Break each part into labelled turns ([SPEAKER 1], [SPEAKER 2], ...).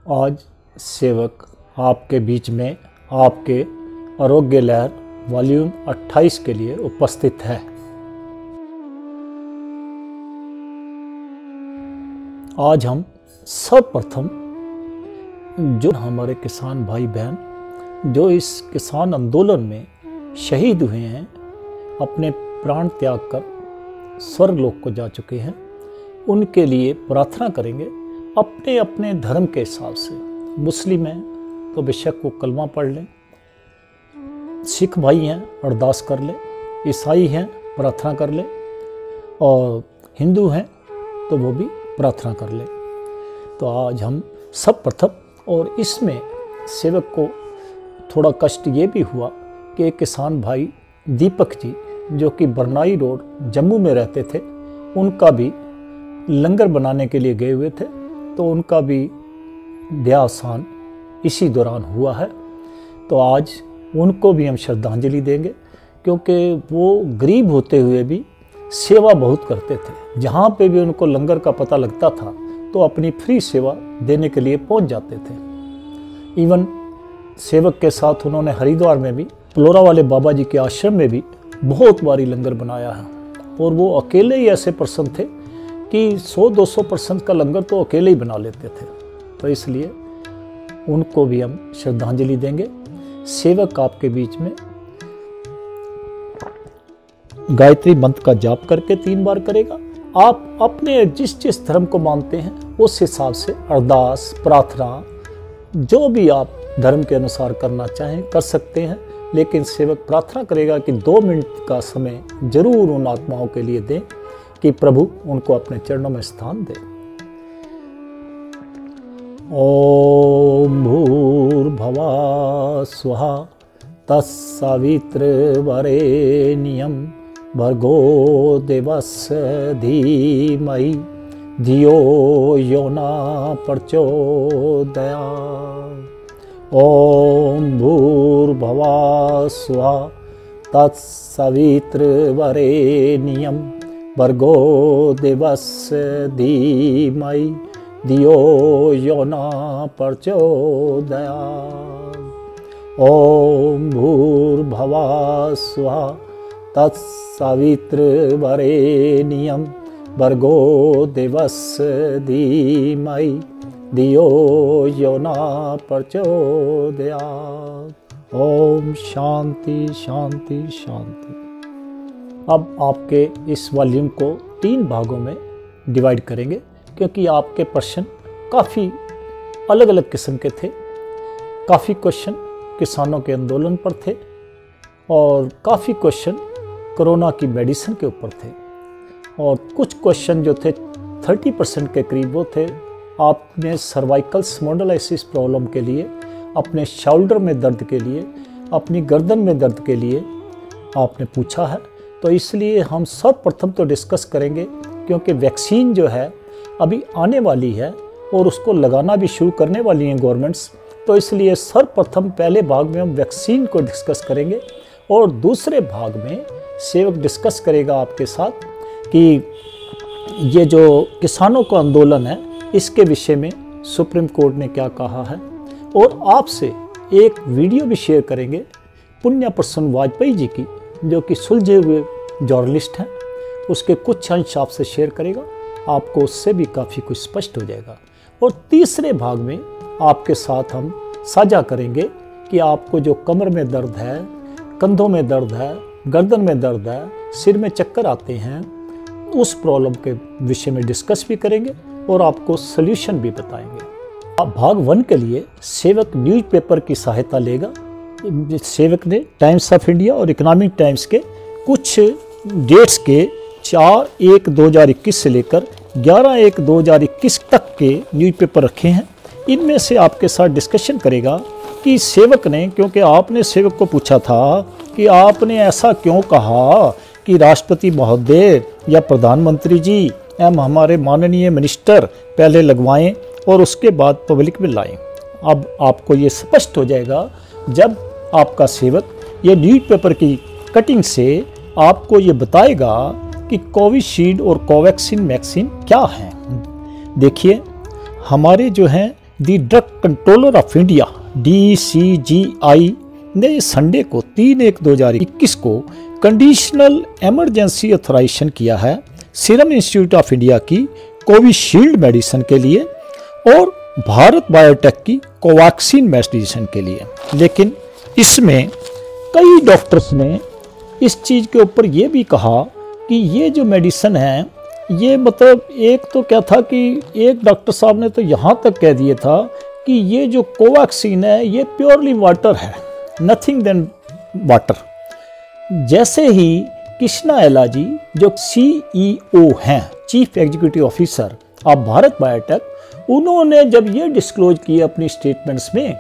[SPEAKER 1] आज सेवक आपके बीच में आपके आरोग्य लहर वॉल्यूम 28 के लिए उपस्थित है। आज हम सर्वप्रथम जो हमारे किसान भाई बहन जो इस किसान आंदोलन में शहीद हुए हैं, अपने प्राण त्याग कर स्वर्गलोक को जा चुके हैं, उनके लिए प्रार्थना करेंगे अपने अपने धर्म के हिसाब से। मुस्लिम हैं तो बेशक वो कलमा पढ़ लें, सिख भाई हैं अरदास कर लें, ईसाई हैं प्रार्थना कर लें, और हिंदू हैं तो वो भी प्रार्थना कर लें। तो आज हम सब प्रथम, और इसमें सेवक को थोड़ा कष्ट ये भी हुआ कि एक किसान भाई दीपक जी जो कि बरनाई रोड जम्मू में रहते थे, उनका भी लंगर बनाने के लिए गए हुए थे, तो उनका भी देहावसान इसी दौरान हुआ है। तो आज उनको भी हम श्रद्धांजलि देंगे, क्योंकि वो गरीब होते हुए भी सेवा बहुत करते थे। जहाँ पे भी उनको लंगर का पता लगता था तो अपनी फ्री सेवा देने के लिए पहुँच जाते थे। इवन सेवक के साथ उन्होंने हरिद्वार में भी पलोरा वाले बाबा जी के आश्रम में भी बहुत बारी लंगर बनाया है, और वो अकेले ही ऐसे पर्सन थे कि 100-200% का लंगर तो अकेले ही बना लेते थे। तो इसलिए उनको भी हम श्रद्धांजलि देंगे। सेवक आपके बीच में गायत्री मंत्र का जाप करके 3 बार करेगा। आप अपने जिस जिस धर्म को मानते हैं उस हिसाब से अरदास प्रार्थना जो भी आप धर्म के अनुसार करना चाहें कर सकते हैं, लेकिन सेवक प्रार्थना करेगा कि 2 मिनट का समय जरूर उन आत्माओं के लिए दें कि प्रभु उनको अपने चरणों में स्थान दे। ओम भूर्भुवः स्वः तत्सवितुर्वरेण्यं भर्गो देवस्य धीमहि धियो यो न प्रचोदयात्। ओम भूर्भुवः स्वः तत्सवितुर्वरेण्यं भर्गो देवस्य धीमहि धियो यो न प्रचोदयात्। ओम भूर्भुवः स्वः तत्सवितुर्वरेण्यं भर्गो देवस्य धीमहि धियो यो न प्रचोदयात्। ओम शांति शांति शांति। अब आपके इस वॉल्यूम को 3 भागों में डिवाइड करेंगे, क्योंकि आपके प्रश्न काफ़ी अलग अलग किस्म के थे। काफ़ी क्वेश्चन किसानों के आंदोलन पर थे, और काफ़ी क्वेश्चन कोरोना की मेडिसिन के ऊपर थे, और कुछ क्वेश्चन जो थे 30% के करीब वो थे आपने सर्वाइकल स्पॉन्डिलोलिसिस प्रॉब्लम के लिए, अपने शोल्डर में दर्द के लिए, अपनी गर्दन में दर्द के लिए आपने पूछा है। तो इसलिए हम सर्वप्रथम तो डिस्कस करेंगे, क्योंकि वैक्सीन जो है अभी आने वाली है और उसको लगाना भी शुरू करने वाली हैं गवर्नमेंट्स। तो इसलिए सर्वप्रथम पहले भाग में हम वैक्सीन को डिस्कस करेंगे, और दूसरे भाग में सेवक डिस्कस करेगा आपके साथ कि ये जो किसानों का आंदोलन है इसके विषय में सुप्रीम कोर्ट ने क्या कहा है, और आपसे एक वीडियो भी शेयर करेंगे पुण्य प्रसून वाजपेयी जी की, जो कि सुलझे हुए जर्नलिस्ट हैं। उसके कुछ अंश आपसे शेयर करेगा, आपको उससे भी काफ़ी कुछ स्पष्ट हो जाएगा। और तीसरे भाग में आपके साथ हम साझा करेंगे कि आपको जो कमर में दर्द है, कंधों में दर्द है, गर्दन में दर्द है, सिर में चक्कर आते हैं, उस प्रॉब्लम के विषय में डिस्कस भी करेंगे और आपको सल्यूशन भी बताएंगे। अब भाग 1 के लिए सेवक न्यूज़पेपर की सहायता लेगा। सेवक ने टाइम्स ऑफ इंडिया और इकोनॉमिक टाइम्स के कुछ डेट्स के 4/1/2021 से लेकर 11/1/2021 तक के न्यूज़पेपर रखे हैं। इनमें से आपके साथ डिस्कशन करेगा कि सेवक ने, क्योंकि आपने सेवक को पूछा था कि आपने ऐसा क्यों कहा कि राष्ट्रपति महोदय या प्रधानमंत्री जी एवं हमारे माननीय मिनिस्टर पहले लगवाएं और उसके बाद पब्लिक में लाएं। अब आपको ये स्पष्ट हो जाएगा जब आपका सेवक ये न्यूज़पेपर की कटिंग से आपको ये बताएगा कि कोविशील्ड और कोवैक्सीन वैक्सीन क्या है। देखिए, हमारे जो हैं the drug controller of India DCGI ने संडे को 3/1/2021 को कंडीशनल इमरजेंसी ऑथराइजेशन किया है सीरम इंस्टीट्यूट ऑफ इंडिया की कोविशील्ड मेडिसिन के लिए और भारत बायोटेक की कोवैक्सीन मेडिसिन के लिए। लेकिन इसमें कई डॉक्टर्स ने इस चीज़ के ऊपर ये भी कहा कि ये जो मेडिसिन है, ये मतलब एक तो क्या था कि एक डॉक्टर साहब ने तो यहाँ तक कह दिया था कि ये जो कोवैक्सीन है ये प्योरली वाटर है, नथिंग देन वाटर। जैसे ही कृष्णा एलाजी जो CEO हैं, chief executive officer of Bharat biotech, उन्होंने जब ये डिस्क्लोज किया अपनी स्टेटमेंट्स में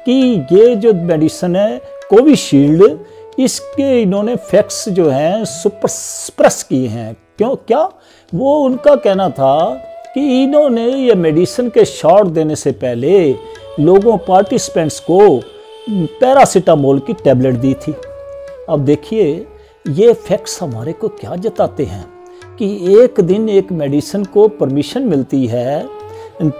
[SPEAKER 1] कि ये जो मेडिसिन है कोविशील्ड, इसके इन्होंने फैक्ट्स जो हैं सुप्रेस किए हैं। क्यों क्या? वो उनका कहना था कि इन्होंने ये मेडिसिन के शॉट देने से पहले लोगों पार्टिसिपेंट्स को पैरासीटामोल की टैबलेट दी थी। अब देखिए ये फैक्ट्स हमारे को क्या जताते हैं कि एक दिन एक मेडिसिन को परमिशन मिलती है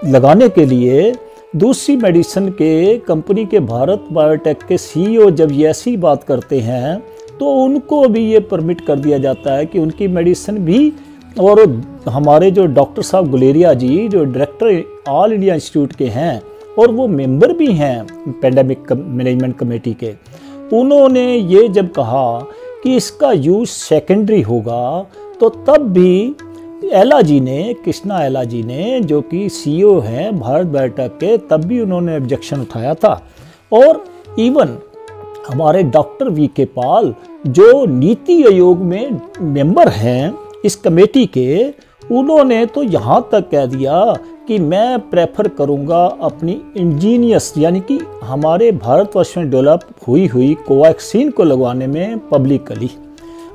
[SPEAKER 1] लगाने के लिए, दूसरी मेडिसिन के कंपनी के भारत बायोटेक के CEO जब ये ऐसी बात करते हैं तो उनको भी ये परमिट कर दिया जाता है कि उनकी मेडिसिन भी। और हमारे जो डॉक्टर साहब गुलेरिया जी जो डायरेक्टर ऑल इंडिया इंस्टीट्यूट के हैं और वो मेंबर भी हैं पेंडेमिक मैनेजमेंट कमेटी के, उन्होंने ये जब कहा कि इसका यूज सेकेंडरी होगा तो तब भी एलाजी ने, कृष्णा एलाजी ने जो कि CEO हैं भारत बायोटेक के, तब भी उन्होंने ऑब्जेक्शन उठाया था। और इवन हमारे डॉक्टर VK पाल जो नीति आयोग में मेंबर हैं इस कमेटी के, उन्होंने तो यहाँ तक कह दिया कि मैं प्रेफर करूँगा अपनी इंजीनियस यानी कि हमारे भारतवर्ष में डेवलप हुई कोवैक्सीन को लगवाने में पब्लिकली।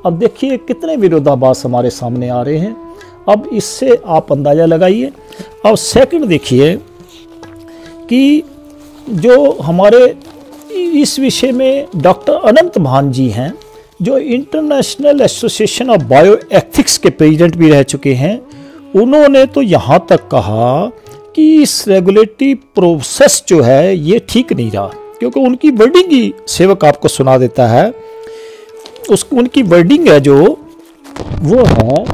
[SPEAKER 1] अब देखिए कितने विरोधाभास हमारे सामने आ रहे हैं। अब इससे आप अंदाज़ा लगाइए। अब सेकंड देखिए कि जो हमारे इस विषय में डॉक्टर अनंत भान जी हैं जो international association of bio ethics के प्रेसिडेंट भी रह चुके हैं, उन्होंने तो यहाँ तक कहा कि इस रेगुलेटरी प्रोसेस जो है ये ठीक नहीं रहा, क्योंकि उनकी वर्डिंग ही सेवक आपको सुना देता है। उनकी वर्डिंग है जो वो है,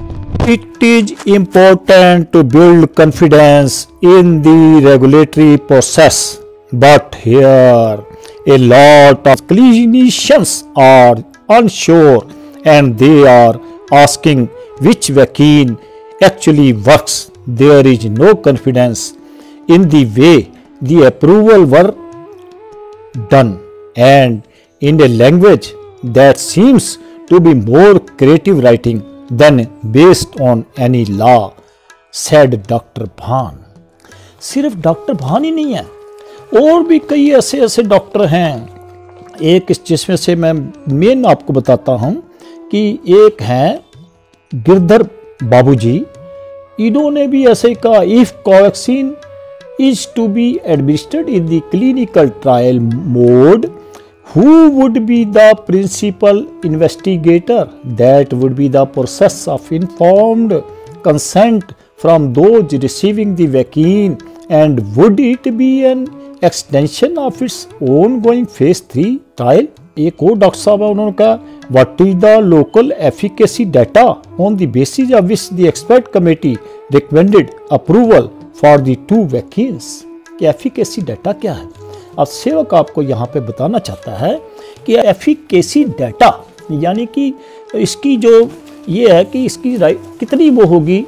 [SPEAKER 1] it is important to build confidence in the regulatory process but here a lot of clinicians are unsure and they are asking which vaccine actually works. There is no confidence in the way the approval were done and in a language that seems to be more creative writing than based on any law, said Dr. Bhan. सिर्फ doctor भान ही नहीं है, और भी कई ऐसे doctor हैं। एक जिसमें से मैं मेन आपको बताता हूं कि एक हैं गिरधर बाबूजी, इन्होंने भी ऐसे कहा, if Covaxin is to be administered in the clinical trial mode, who would be the principal investigator? That would be the process of informed consent from those receiving the vaccine, and would it be an extension of its ongoing phase 3 trial? एक और doctor साहब है, उन्होंने कहा what is the local efficacy data on the basis of which the expert committee recommended approval for the 2 vaccines? कि efficacy data क्या है? अब सेवक आपको यहाँ पे बताना चाहता है कि एफिकेसी डाटा यानी कि इसकी जो ये है कि इसकी कितनी वो होगी,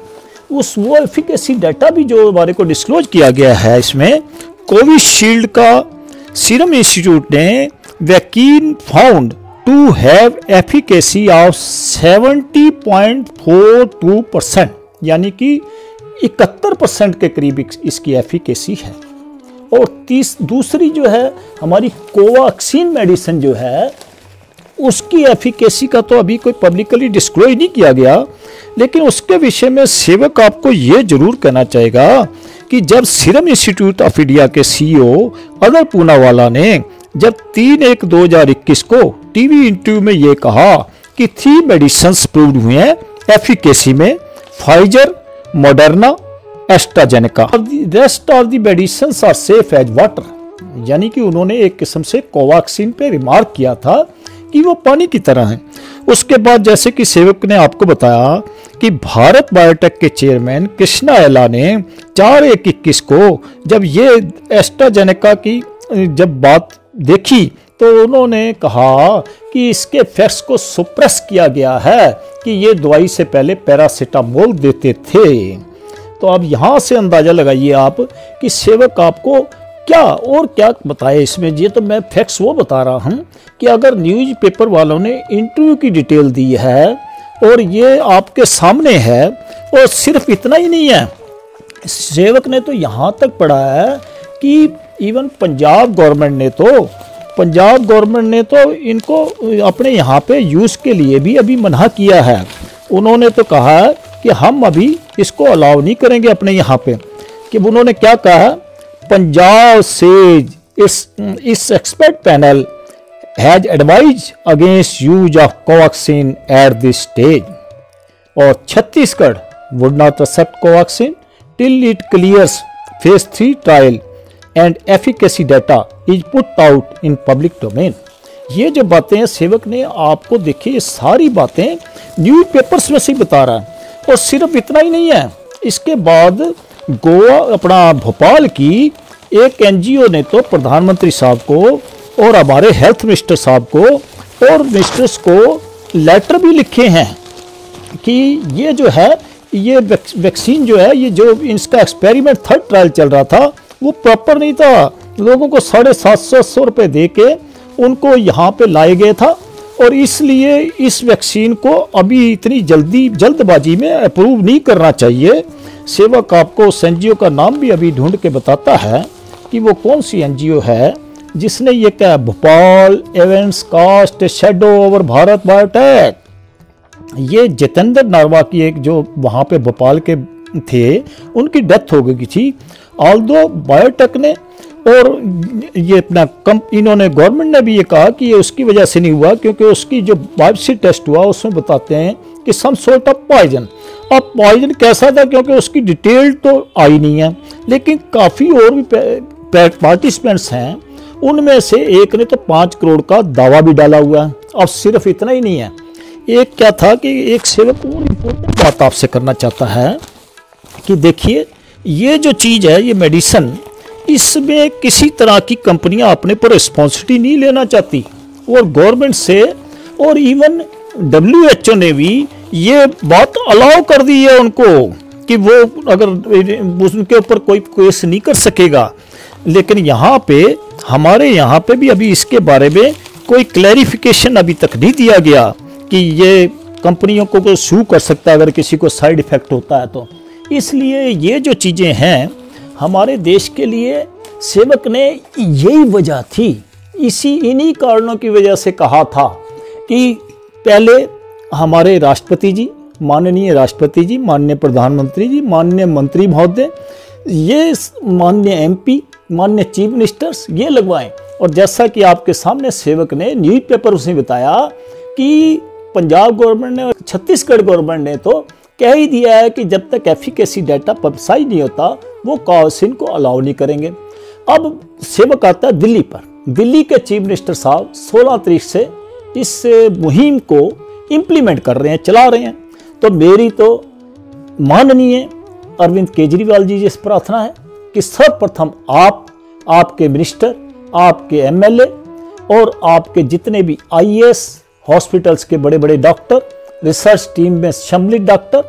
[SPEAKER 1] वो एफिकेसी डाटा भी जो हमारे को डिस्क्लोज किया गया है इसमें, कोविशील्ड का सीरम इंस्टीट्यूट ने vaccine found to have efficacy of 70.42%, यानी कि 71% के करीब इसकी एफिकेसी है। और दूसरी जो है हमारी कोवैक्सीन मेडिसिन जो है उसकी एफिकेसी का तो अभी कोई पब्लिकली डिस्क्लोज नहीं किया गया, लेकिन उसके विषय में सेवक आपको ये जरूर कहना चाहेगा कि जब सीरम इंस्टीट्यूट ऑफ इंडिया के CEO अदर पूनावाला ने जब 3/1/2021 को टीवी इंटरव्यू में ये कहा कि 3 मेडिसिन प्रूव्ड हुए हैं एफिकेसी में, Pfizer, Moderna AstraZeneca. Rest of the medicines are safe as water, यानी कि उन्होंने एक किस्म से कोवैक्सीन पे रिमार्क किया था कि वो पानी की तरह है। उसके बाद जैसे कि सेवक ने आपको बताया कि भारत बायोटेक के चेयरमैन कृष्णा एला ने 4/21 को जब ये एस्ट्राजेनेका की जब बात देखी तो उन्होंने कहा कि इसके फैक्ट्स को सुप्रेस किया गया है कि ये दवाई से पहले पैरासीटामोल देते थे। तो अब यहाँ से अंदाजा लगाइए आप कि सेवक आपको क्या और क्या बताए इसमें। ये तो मैं फैक्ट्स वो बता रहा हूँ कि अगर न्यूज़पेपर वालों ने इंटरव्यू की डिटेल दी है और ये आपके सामने है, और सिर्फ इतना ही नहीं है, सेवक ने तो यहाँ तक पढ़ा है कि इवन पंजाब गवर्नमेंट ने तो इनको अपने यहाँ पे यूज़ के लिए भी अभी मना किया है। उन्होंने तो कहा है कि हम अभी इसको अलाउ नहीं करेंगे अपने यहाँ पे। कि उन्होंने क्या कहा, Punjab says this expert panel has advise against use of Covaxin at this stage, और Chhattisgarh would not accept Covaxin till it clears phase 3 trial and efficacy data is put out in public domain. ये जो बातें सेवक ने आपको देखी, ये सारी बातें न्यूज़ पेपर्स में से बता रहा है। और सिर्फ इतना ही नहीं है, इसके बाद गोवा अपना भोपाल की एक एनजीओ ने तो प्रधानमंत्री साहब को और हमारे हेल्थ मिनिस्टर साहब को और मिनिस्टर्स को लेटर भी लिखे हैं कि ये जो है ये वैक्सीन जो है, ये जो इसका एक्सपेरिमेंट 3rd ट्रायल चल रहा था वो प्रॉपर नहीं था। लोगों को 750 रुपये दे के उनको यहाँ पे लाया गया था, और इसलिए इस वैक्सीन को अभी इतनी जल्दबाजी में अप्रूव नहीं करना चाहिए। सेवक आपको उस एनजीओ का नाम भी अभी ढूंढ के बताता है कि वो कौन सी एनजीओ है जिसने ये कहा, Bhopal events cast shadow over Bharat Biotech. ये जितेंद्र नारवा की एक जो वहाँ पे भोपाल के थे, उनकी डेथ हो गई थी। ऑल्दो बायोटेक ने और ये अपना इन्होंने गवर्नमेंट ने भी ये कहा कि ये उसकी वजह से नहीं हुआ, क्योंकि उसकी जो बायोप्सी टेस्ट हुआ उसमें बताते हैं कि सम सॉर्ट ऑफ पॉइजन। अब पॉइजन कैसा था, क्योंकि उसकी डिटेल तो आई नहीं है, लेकिन काफ़ी और भी पार्टिसिपेंट्स हैं, उनमें से एक ने तो 5 करोड़ का दावा भी डाला हुआ है। अब सिर्फ इतना ही नहीं है, एक क्या था कि एक सेवक और इम्पोर्टेंट बात आपसे करना चाहता है कि देखिए ये जो चीज़ है, ये मेडिसिन, इसमें किसी तरह की कंपनियां अपने पर रिस्पॉन्सिबिलिटी नहीं लेना चाहती, और गवर्नमेंट से और इवन WHO ने भी ये बात अलाउ कर दी है उनको कि वो अगर उनके ऊपर कोई केस नहीं कर सकेगा। लेकिन यहाँ पे हमारे यहाँ पे भी अभी इसके बारे में कोई क्लैरिफिकेशन अभी तक नहीं दिया गया कि ये कंपनियों को सू कर सकता है अगर किसी को साइड इफेक्ट होता है तो। इसलिए ये जो चीज़ें हैं हमारे देश के लिए, सेवक ने यही वजह थी, इन्हीं कारणों की वजह से कहा था कि पहले हमारे राष्ट्रपति जी, माननीय राष्ट्रपति जी, माननीय प्रधानमंत्री जी, माननीय मंत्री महोदय, ये माननीय MP, माननीय चीफ मिनिस्टर्स ये लगवाएं। और जैसा कि आपके सामने सेवक ने न्यूज़ पेपर उसने बताया कि पंजाब गवर्नमेंट ने और छत्तीसगढ़ गवर्नमेंट ने तो कह ही दिया है कि जब तक एफिकेसी डाटा पब्लिसाइज नहीं होता वो कोवैक्सीन को अलाउ नहीं करेंगे। अब सेवक आता है दिल्ली पर। दिल्ली के चीफ मिनिस्टर साहब 16 तारीख से इस मुहिम को इम्प्लीमेंट कर रहे हैं, चला रहे हैं। तो मेरी तो माननीय अरविंद केजरीवाल जी से प्रार्थना है कि सर्वप्रथम आप, आपके मिनिस्टर, आपके MLA और आपके जितने भी IAS, हॉस्पिटल्स के बड़े बड़े डॉक्टर, रिसर्च टीम में सम्मिलित डॉक्टर,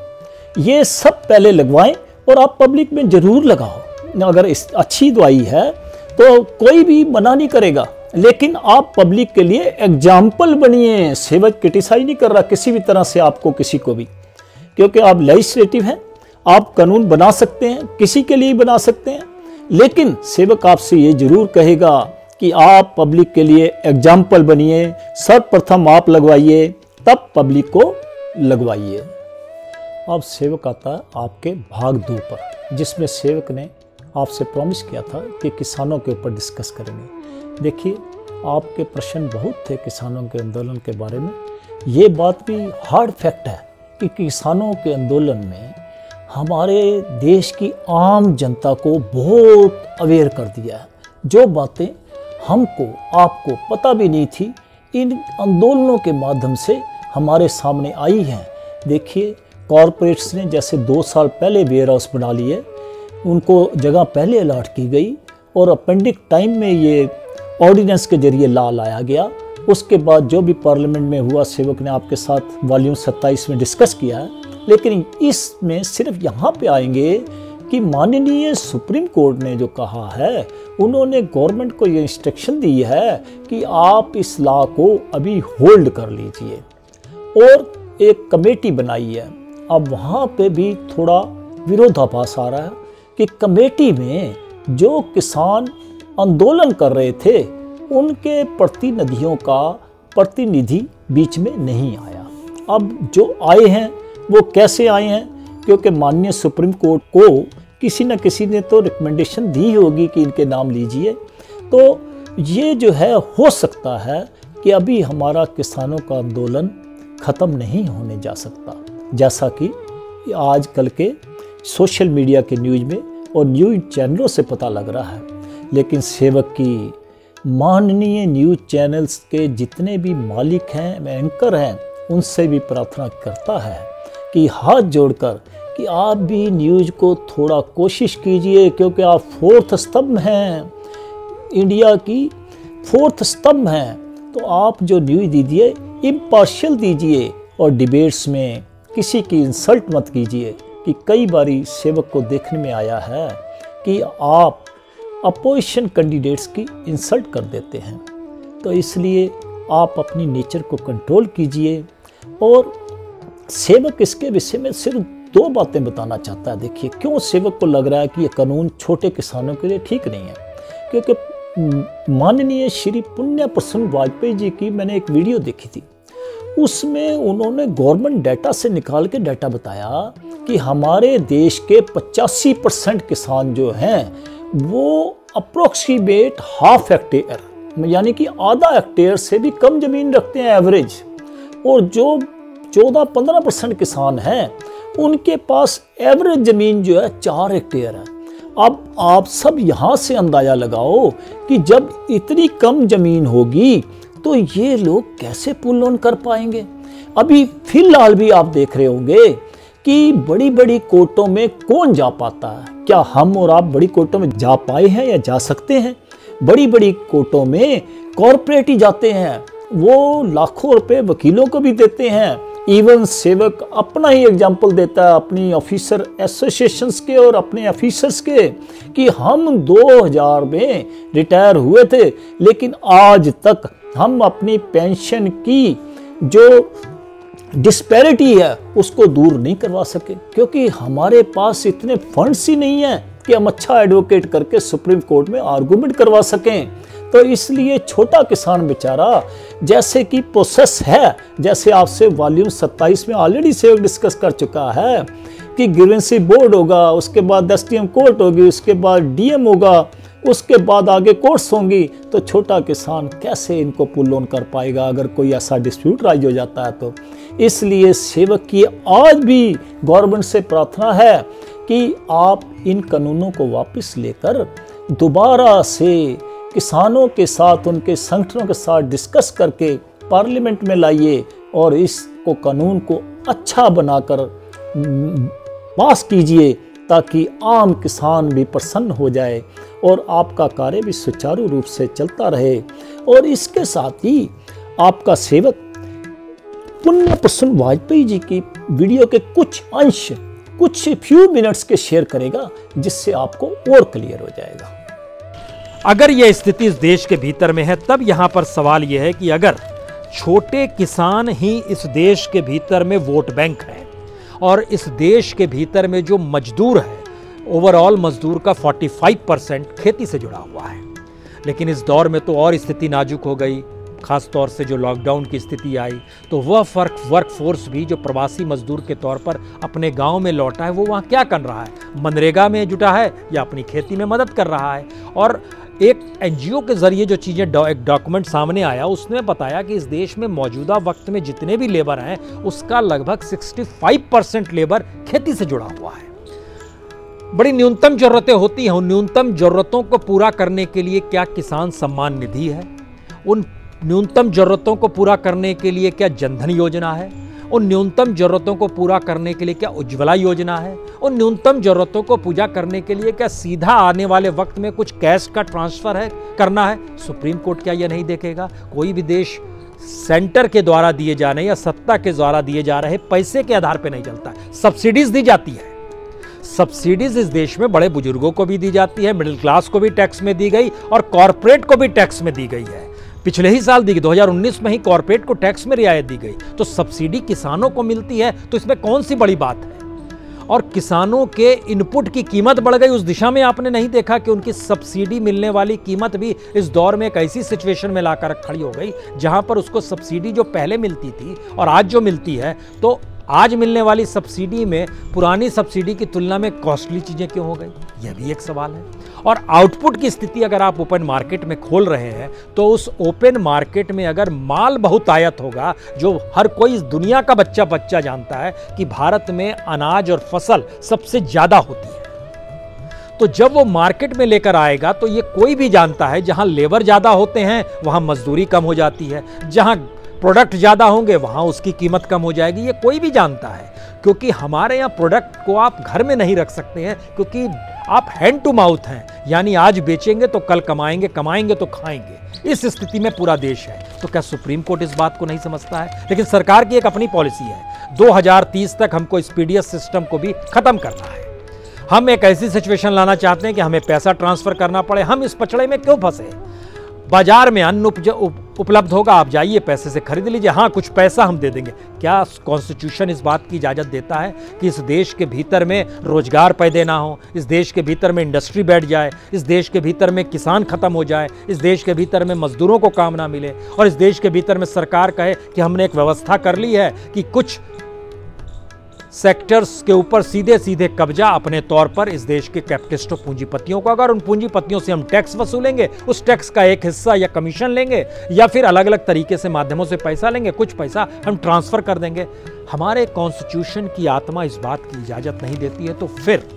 [SPEAKER 1] ये सब पहले लगवाएं और आप पब्लिक में जरूर लगाओ। अगर इस अच्छी दवाई है तो कोई भी मना नहीं करेगा, लेकिन आप पब्लिक के लिए एग्जाम्पल बनिए। सेवक क्रिटिसाइज नहीं कर रहा किसी भी तरह से आपको, किसी को भी, क्योंकि आप लेजिस्लेटिव हैं, आप कानून बना सकते हैं, किसी के लिए बना सकते हैं। लेकिन सेवक आपसे ये जरूर कहेगा कि आप पब्लिक के लिए एग्जाम्पल बनिए। सर्वप्रथम आप लगवाइए, तब पब्लिक को लगवाइए। अब सेवक आता है आपके भाग 2 पर, जिसमें सेवक ने आपसे प्रॉमिस किया था कि किसानों के ऊपर डिस्कस करेंगे। देखिए, आपके प्रश्न बहुत थे किसानों के आंदोलन के बारे में। ये बात भी हार्ड फैक्ट है कि किसानों के आंदोलन में हमारे देश की आम जनता को बहुत अवेयर कर दिया है। जो बातें हमको आपको पता भी नहीं थी, इन आंदोलनों के माध्यम से हमारे सामने आई हैं। देखिए, कॉरपोरेट्स ने जैसे 2 साल पहले वेयर हाउस बना लिए, उनको जगह पहले अलॉट की गई और अपेंडिक टाइम में ये ऑर्डिनेंस के जरिए ला लाया गया। उसके बाद जो भी पार्लियामेंट में हुआ, सेवक ने आपके साथ वॉल्यूम 27 में डिस्कस किया है। लेकिन इसमें सिर्फ यहाँ पे आएंगे कि माननीय सुप्रीम कोर्ट ने जो कहा है, उन्होंने गवर्नमेंट को ये इंस्ट्रक्शन दी है कि आप इस लॉ को अभी होल्ड कर लीजिए, और एक कमेटी बनाई है। अब वहाँ पे भी थोड़ा विरोधाभास आ रहा है कि कमेटी में जो किसान आंदोलन कर रहे थे, उनके प्रतिनिधि बीच में नहीं आया। अब जो आए हैं वो कैसे आए हैं, क्योंकि माननीय सुप्रीम कोर्ट को किसी न किसी ने तो रिकमेंडेशन दी होगी कि इनके नाम लीजिए। तो ये जो है, हो सकता है कि अभी हमारा किसानों का आंदोलन ख़त्म नहीं होने जा सकता, जैसा कि आजकल के सोशल मीडिया के न्यूज़ में और न्यूज़ चैनलों से पता लग रहा है। लेकिन सेवक की माननीय न्यूज़ चैनल्स के जितने भी मालिक हैं, एंकर हैं, उनसे भी प्रार्थना करता है कि हाथ जोड़कर कि आप भी न्यूज़ को थोड़ा कोशिश कीजिए, क्योंकि आप 4th स्तंभ हैं, इंडिया की 4th स्तंभ हैं। तो आप जो न्यूज़ दीजिए, इम्पार्शियल दीजिए और डिबेट्स में किसी की इंसल्ट मत कीजिए। कि कई बारी सेवक को देखने में आया है कि आप अपोजिशन कैंडिडेट्स की इंसल्ट कर देते हैं। तो इसलिए आप अपनी नेचर को कंट्रोल कीजिए। और सेवक इसके विषय में सिर्फ 2 बातें बताना चाहता है। देखिए, क्यों सेवक को लग रहा है कि ये कानून छोटे किसानों के लिए ठीक नहीं है। क्योंकि माननीय श्री पुण्य प्रसन्न वाजपेयी जी की मैंने एक वीडियो देखी थी, उसमें उन्होंने गवर्नमेंट डाटा से निकाल के डाटा बताया कि हमारे देश के 85% किसान जो हैं, वो अप्रोक्सीमेट ½ हेक्टेयर, यानी कि आधा हेक्टेयर से भी कम ज़मीन रखते हैं एवरेज। और जो 14-15% किसान हैं, उनके पास एवरेज ज़मीन जो है 4 हेक्टेयर है। अब आप सब यहाँ से अंदाज़ा लगाओ कि जब इतनी कम ज़मीन होगी तो ये लोग कैसे पुल ऑन कर पाएंगे। अभी फिलहाल भी आप देख रहे होंगे कि बड़ी बड़ी कोर्टों में कौन जा पाता है। क्या हम और आप बड़ी कोर्टों में जा पाए हैं या जा सकते हैं? बड़ी बड़ी कोर्टों में कॉर्पोरेट ही जाते हैं, वो लाखों रुपए वकीलों को भी देते हैं। इवन सेवक अपना ही एग्जाम्पल देता है अपनी ऑफिसर एसोसिएशंस के और अपने ऑफिसर्स के, कि हम 2000 में रिटायर हुए थे, लेकिन आज तक हम अपनी पेंशन की जो डिस्पैरिटी है उसको दूर नहीं करवा सके, क्योंकि हमारे पास इतने फंड्स ही नहीं है कि हम अच्छा एडवोकेट करके सुप्रीम कोर्ट में आर्गूमेंट करवा सकें। तो इसलिए छोटा किसान बेचारा, जैसे कि प्रोसेस है, जैसे आपसे वॉल्यूम 27 में ऑलरेडी सेवक डिस्कस कर चुका है कि ग्रीवेंसी बोर्ड होगा, उसके बाद एसडीएम कोर्ट होगी, उसके बाद डीएम होगा, उसके बाद आगे कोर्ट्स होंगी। तो छोटा किसान कैसे इनको पुल ऑन कर पाएगा अगर कोई ऐसा डिस्प्यूट राइज हो जाता है तो। इसलिए सेवक की आज भी गवर्नमेंट से प्रार्थना है कि आप इन कानूनों को वापस लेकर दोबारा से किसानों के साथ, उनके संगठनों के साथ डिस्कस करके पार्लियामेंट में लाइए और इसको कानून को अच्छा बनाकर पास कीजिए, ताकि आम किसान भी प्रसन्न हो जाए और आपका कार्य भी सुचारू रूप से चलता रहे। और इसके साथ ही आपका सेवक पुण्य प्रसन्न वाजपेयी जी की वीडियो के कुछ अंश, कुछ फ्यू मिनट्स के शेयर करेगा, जिससे आपको और क्लियर हो जाएगा।
[SPEAKER 2] अगर यह स्थिति इस देश के भीतर में है, तब यहां पर सवाल यह है कि अगर छोटे किसान ही इस देश के भीतर में वोट बैंक है और इस देश के भीतर में जो मजदूर है, ओवरऑल मजदूर का 45% खेती से जुड़ा हुआ है। लेकिन इस दौर में तो और स्थिति नाजुक हो गई, खास तौर से जो लॉकडाउन की स्थिति आई, तो वह वर्कफोर्स भी जो प्रवासी मजदूर के तौर पर अपने गांव में लौटा है, वो वहाँ क्या कर रहा है? मनरेगा में जुटा है या अपनी खेती में मदद कर रहा है? और एक एनजीओ के जरिए जो चीज़ें, एक डॉक्यूमेंट सामने आया, उसने बताया कि इस देश में मौजूदा वक्त में जितने भी लेबर हैं, उसका लगभग 65% लेबर खेती से जुड़ा हुआ है। बड़ी न्यूनतम जरूरतें होती हैं। उन न्यूनतम जरूरतों को पूरा करने के लिए क्या किसान सम्मान निधि है? उन न्यूनतम जरूरतों को पूरा करने के लिए क्या जनधन योजना है? उन न्यूनतम जरूरतों को पूरा करने के लिए क्या उज्ज्वला योजना है? उन न्यूनतम जरूरतों को पूरा करने के लिए क्या सीधा आने वाले वक्त में कुछ कैश का ट्रांसफर है करना है? सुप्रीम कोर्ट क्या यह नहीं देखेगा? कोई भी देश सेंटर के द्वारा दिए जाने या सत्ता के द्वारा दिए जा रहे पैसे के आधार पर नहीं चलता। सब्सिडीज दी जाती है। सब्सिडीज इस देश में बड़े बुजुर्गों को भी दी जाती है, मिडिल क्लास को भी टैक्स में दी गई और कॉर्पोरेट को भी टैक्स में दी गई है। पिछले ही साल दी गई, 2019 में ही कॉर्पोरेट को टैक्स में रियायत दी गई। तो सब्सिडी किसानों को मिलती है, तो इसमें कौन सी बड़ी बात है? और किसानों के इनपुट की कीमत बढ़ गई, उस दिशा में आपने नहीं देखा कि उनकी सब्सिडी मिलने वाली कीमत भी इस दौर में एक ऐसी सिचुएशन में लाकर खड़ी हो गई जहां पर उसको सब्सिडी जो पहले मिलती थी और आज जो मिलती है, तो आज मिलने वाली सब्सिडी में पुरानी सब्सिडी की तुलना में कॉस्टली चीजें क्यों हो गई? यह भी एक सवाल है। और आउटपुट की स्थिति अगर आप ओपन मार्केट में खोल रहे हैं, तो उस ओपन मार्केट में अगर माल बहुत आयात होगा, जो हर कोई इस दुनिया का बच्चा जानता है कि भारत में अनाज और फसल सबसे ज्यादा होती है, तो जब वो मार्केट में लेकर आएगा तो ये कोई भी जानता है जहां लेबर ज्यादा होते हैं वहां मजदूरी कम हो जाती है, जहां प्रोडक्ट ज़्यादा होंगे वहाँ उसकी कीमत कम हो जाएगी। ये कोई भी जानता है, क्योंकि हमारे यहाँ प्रोडक्ट को आप घर में नहीं रख सकते हैं, क्योंकि आप हैंड टू माउथ हैं, यानी आज बेचेंगे तो कल कमाएंगे, कमाएंगे तो खाएंगे। इस स्थिति में पूरा देश है। तो क्या सुप्रीम कोर्ट इस बात को नहीं समझता है? लेकिन सरकार की एक अपनी पॉलिसी है, 2030 तक हमको इस पीडीएस सिस्टम को भी खत्म करना है। हम एक ऐसी सिचुएशन लाना चाहते हैं कि हमें पैसा ट्रांसफर करना पड़े। हम इस पचड़े में क्यों फंसे? बाजार में अन्न उपलब्ध होगा, आप जाइए पैसे से खरीद लीजिए, हाँ कुछ पैसा हम दे देंगे। क्या कॉन्स्टिट्यूशन इस बात की इजाजत देता है कि इस देश के भीतर में रोजगार पैदा ना हो, इस देश के भीतर में इंडस्ट्री बैठ जाए, इस देश के भीतर में किसान खत्म हो जाए, इस देश के भीतर में मजदूरों को काम ना मिले, और इस देश के भीतर में सरकार कहे कि हमने एक व्यवस्था कर ली है कि कुछ सेक्टर्स के ऊपर सीधे सीधे कब्जा अपने तौर पर इस देश के कैपिटलिस्टों पूंजीपतियों को, अगर उन पूंजीपतियों से हम टैक्स वसूलेंगे, उस टैक्स का एक हिस्सा या कमीशन लेंगे या फिर अलग अलग तरीके से माध्यमों से पैसा लेंगे, कुछ पैसा हम ट्रांसफर कर देंगे। हमारे कॉन्स्टिट्यूशन की आत्मा इस बात की इजाजत नहीं देती है, तो फिर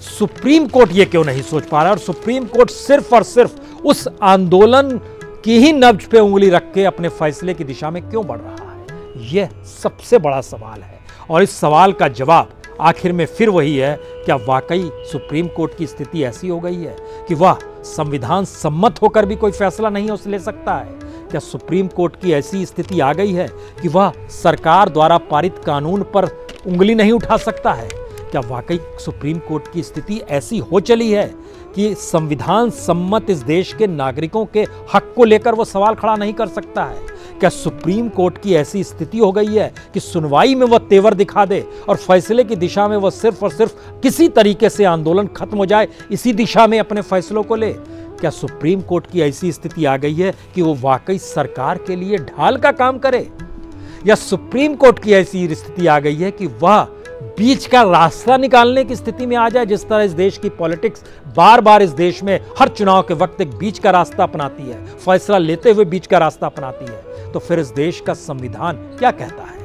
[SPEAKER 2] सुप्रीम कोर्ट ये क्यों नहीं सोच पा रहा? और सुप्रीम कोर्ट सिर्फ और सिर्फ उस आंदोलन की ही नब्ज पे उंगली रख के अपने फैसले की दिशा में क्यों बढ़ रहा है? यह सबसे बड़ा सवाल है। और इस सवाल का जवाब आखिर में फिर वही है, क्या वाकई सुप्रीम कोर्ट की स्थिति ऐसी हो गई है कि वह संविधान सम्मत होकर भी कोई फैसला नहीं ले सकता है? क्या सुप्रीम कोर्ट की ऐसी स्थिति आ गई है कि वह सरकार द्वारा पारित कानून पर उंगली नहीं उठा सकता है? क्या वाकई सुप्रीम कोर्ट की स्थिति ऐसी हो चली है कि संविधान सम्मत इस देश के नागरिकों के हक को लेकर वो सवाल खड़ा नहीं कर सकता है? क्या सुप्रीम कोर्ट की ऐसी स्थिति हो गई है कि सुनवाई में वह तेवर दिखा दे और फैसले की दिशा में वह सिर्फ और सिर्फ किसी तरीके से आंदोलन खत्म हो जाए, इसी दिशा में अपने फैसलों को ले? क्या सुप्रीम कोर्ट की ऐसी स्थिति आ गई है कि वो वाकई सरकार के लिए ढाल का काम करे? या सुप्रीम कोर्ट की ऐसी स्थिति आ गई है कि वह बीच का रास्ता निकालने की स्थिति में आ जाए? जिस तरह इस देश की पॉलिटिक्स बार बार इस देश में हर चुनाव के वक्त एक बीच का रास्ता अपनाती है, फैसला लेते हुए बीच का रास्ता अपनाती है, तो फिर इस देश का संविधान क्या कहता है?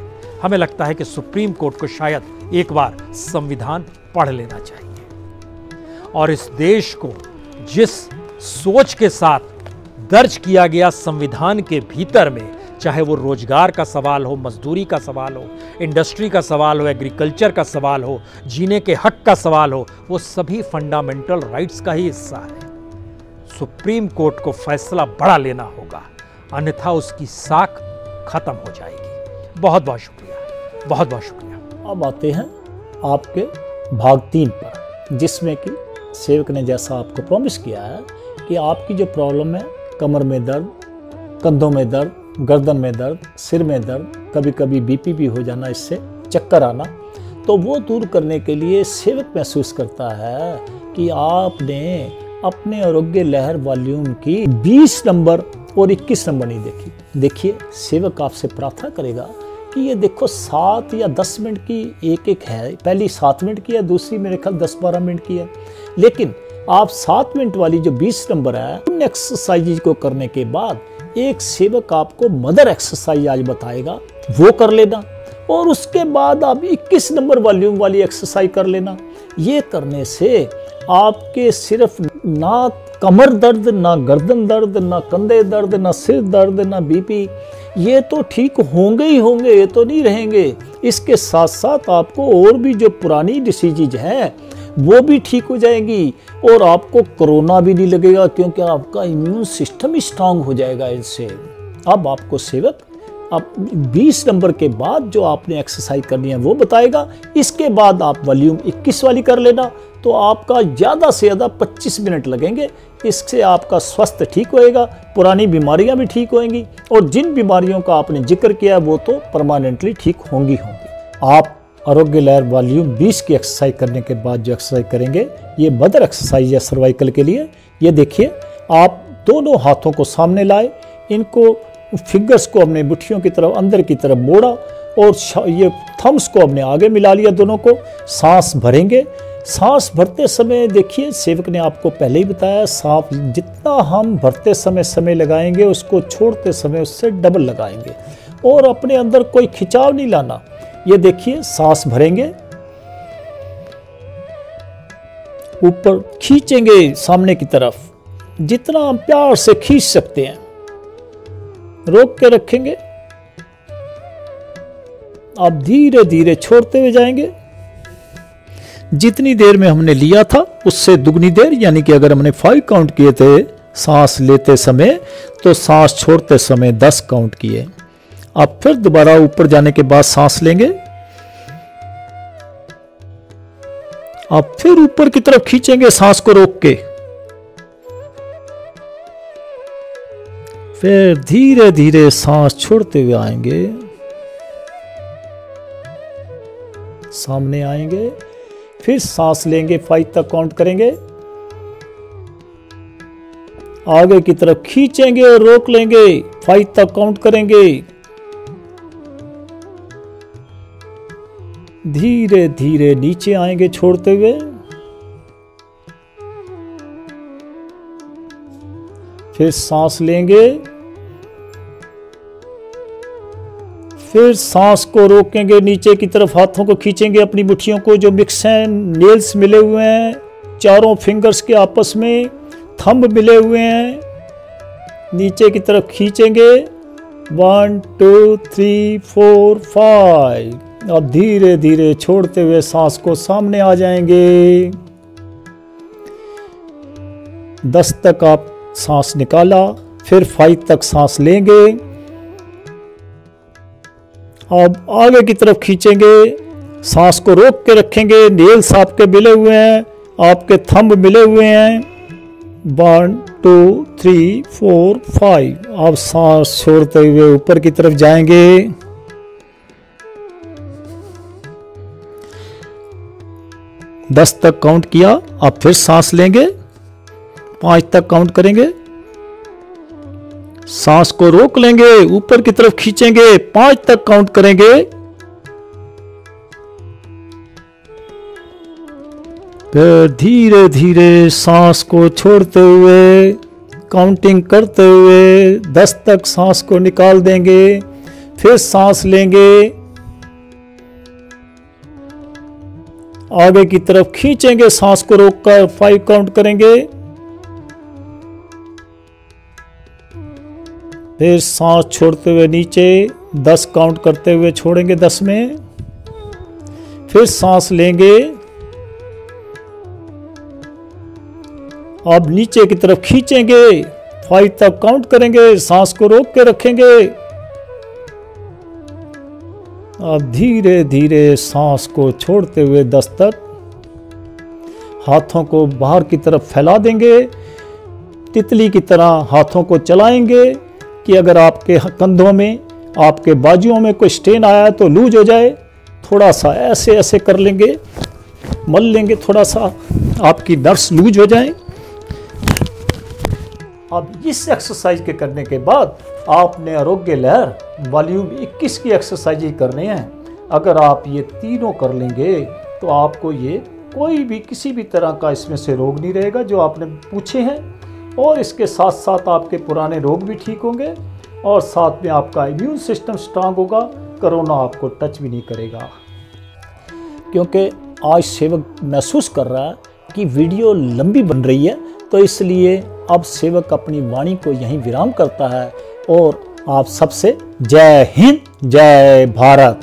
[SPEAKER 2] हमें लगता है कि सुप्रीम कोर्ट को शायद एक बार संविधान पढ़ लेना चाहिए और इस देश को जिस सोच के साथ दर्ज किया गया संविधान के भीतर में, चाहे वो रोजगार का सवाल हो, मजदूरी का सवाल हो, इंडस्ट्री का सवाल हो, एग्रीकल्चर का सवाल हो, जीने के हक का सवाल हो, वो सभी फंडामेंटल राइट्स का ही हिस्सा है। सुप्रीम कोर्ट को फैसला बड़ा लेना होगा, अन्यथा उसकी साख खत्म हो जाएगी। बहुत बहुत शुक्रिया, बहुत बहुत शुक्रिया।
[SPEAKER 1] अब आते हैं आपके भाग 3 पर, जिसमें कि सेवक ने जैसा आपको प्रॉमिस किया है कि आपकी जो प्रॉब्लम है, कमर में दर्द, कंधों में दर्द, गर्दन में दर्द, सिर में दर्द, कभी कभी बीपी भी हो जाना, इससे चक्कर आना, तो वो दूर करने के लिए सेवक महसूस करता है कि आपने अपने आरोग्य लहर वॉल्यूम की 20 नंबर और 21 नंबर नहीं देखी। देखिए, सेवक आपसे प्रार्थना करेगा कि ये देखो 7 या 10 मिनट की एक है, पहली 7 मिनट की है, दूसरी मेरे ख्याल 10-12 मिनट की है, लेकिन आप 7 मिनट वाली जो 20 नंबर है, उन एक्सरसाइज को करने के बाद एक सेवक आपको मदर एक्सरसाइज आज बताएगा, वो कर लेना, और उसके बाद आप 21 नंबर वॉल्यूम वाली एक्सरसाइज कर लेना। ये करने से आपके सिर्फ ना कमर दर्द, ना गर्दन दर्द, ना कंधे दर्द, ना सिर दर्द, ना बीपी, ये तो ठीक होंगे ही होंगे, ये तो नहीं रहेंगे। इसके साथ साथ आपको और भी जो पुरानी डिसीजेज हैं वो भी ठीक हो जाएंगी और आपको कोरोना भी नहीं लगेगा, क्योंकि आपका इम्यून सिस्टम स्ट्रांग हो जाएगा इससे। अब आपको सेवक अब 20 नंबर के बाद जो आपने एक्सरसाइज करनी है वो बताएगा। इसके बाद आप वॉल्यूम 21 वाली कर लेना, तो आपका ज़्यादा से ज़्यादा 25 मिनट लगेंगे। इससे आपका स्वास्थ्य ठीक होएगा, पुरानी बीमारियां भी ठीक होएंगी और जिन बीमारियों का आपने जिक्र किया वो तो परमानेंटली ठीक होंगी। आप आरोग्य लहर वॉल्यूम 20 की एक्सरसाइज करने के बाद जो एक्सरसाइज करेंगे ये मदर एक्सरसाइज है सर्वाइकल के लिए। ये देखिए, आप दोनों हाथों को सामने लाए, इनको फिंगर्स को अपने मुट्ठियों की तरफ अंदर की तरफ मोड़ा और ये थम्स को अपने आगे मिला लिया दोनों को। सांस भरेंगे। सांस भरते समय देखिए, सेवक ने आपको पहले ही बताया, सांस जितना हम भरते समय लगाएंगे उसको छोड़ते समय उससे डबल लगाएंगे और अपने अंदर कोई खिंचाव नहीं लाना। ये देखिए, सांस भरेंगे, ऊपर खींचेंगे सामने की तरफ, जितना हम प्यार से खींच सकते हैं, रोक के रखेंगे। आप धीरे धीरे छोड़ते हुए जाएंगे। जितनी देर में हमने लिया था उससे दुगनी देर, यानी कि अगर हमने 5 काउंट किए थे सांस लेते समय, तो सांस छोड़ते समय 10 काउंट किए। अब फिर दोबारा ऊपर जाने के बाद सांस लेंगे। अब फिर ऊपर की तरफ खींचेंगे सांस को रोक के, फिर धीरे धीरे सांस छोड़ते हुए आएंगे, सामने आएंगे, फिर सांस लेंगे, 5 तक काउंट करेंगे, आगे की तरफ खींचेंगे और रोक लेंगे, 5 तक काउंट करेंगे, धीरे धीरे नीचे आएंगे छोड़ते हुए, फिर सांस लेंगे, फिर सांस को रोकेंगे, नीचे की तरफ हाथों को खींचेंगे, अपनी मुट्ठियों को जो मिक्स हैं, नेल्स मिले हुए हैं चारों फिंगर्स के आपस में, थंब मिले हुए हैं, नीचे की तरफ खींचेंगे, 1 2 3 4 5। अब धीरे धीरे छोड़ते हुए सांस को सामने आ जाएंगे। 10 तक आप सांस निकाला, फिर 5 तक सांस लेंगे। अब आगे की तरफ खींचेंगे, सांस को रोक के रखेंगे, नेल्स आपके मिले हुए हैं, आपके थंब मिले हुए हैं, 1 2 3 4 5। अब सांस छोड़ते हुए ऊपर की तरफ जाएंगे। 10 तक काउंट किया, अब फिर सांस लेंगे, 5 तक काउंट करेंगे, सांस को रोक लेंगे, ऊपर की तरफ खींचेंगे, 5 तक काउंट करेंगे, फिर धीरे धीरे सांस को छोड़ते हुए, काउंटिंग करते हुए 10 तक सांस को निकाल देंगे, फिर सांस लेंगे, आगे की तरफ खींचेंगे, सांस को रोककर 5 काउंट करेंगे, फिर सांस छोड़ते हुए नीचे 10 काउंट करते हुए छोड़ेंगे 10 में, फिर सांस लेंगे, अब नीचे की तरफ खींचेंगे, 5 तक काउंट करेंगे, सांस को रोक के रखेंगे, अब धीरे धीरे सांस को छोड़ते हुए 10 तक, हाथों को बाहर की तरफ फैला देंगे, तितली की तरह हाथों को चलाएंगे कि अगर आपके कंधों में, आपके बाजुओं में कोई स्ट्रेन आया है तो लूज हो जाए। थोड़ा सा ऐसे ऐसे कर लेंगे, मल लेंगे, थोड़ा सा आपकी नर्व्स लूज हो जाए। अब इस एक्सरसाइज के करने के बाद आपने आरोग्य लहर वॉल्यूम 21 की एक्सरसाइज करनी है। अगर आप ये तीनों कर लेंगे तो आपको ये कोई भी किसी भी तरह का इसमें से रोग नहीं रहेगा जो आपने पूछे हैं, और इसके साथ साथ आपके पुराने रोग भी ठीक होंगे और साथ में आपका इम्यून सिस्टम स्ट्रांग होगा, कोरोना आपको टच भी नहीं करेगा। क्योंकि आज सेवक महसूस कर रहा है कि वीडियो लंबी बन रही है, तो इसलिए अब सेवक अपनी वाणी को यहीं विराम करता है और आप सबसे जय हिंद, जय भारत।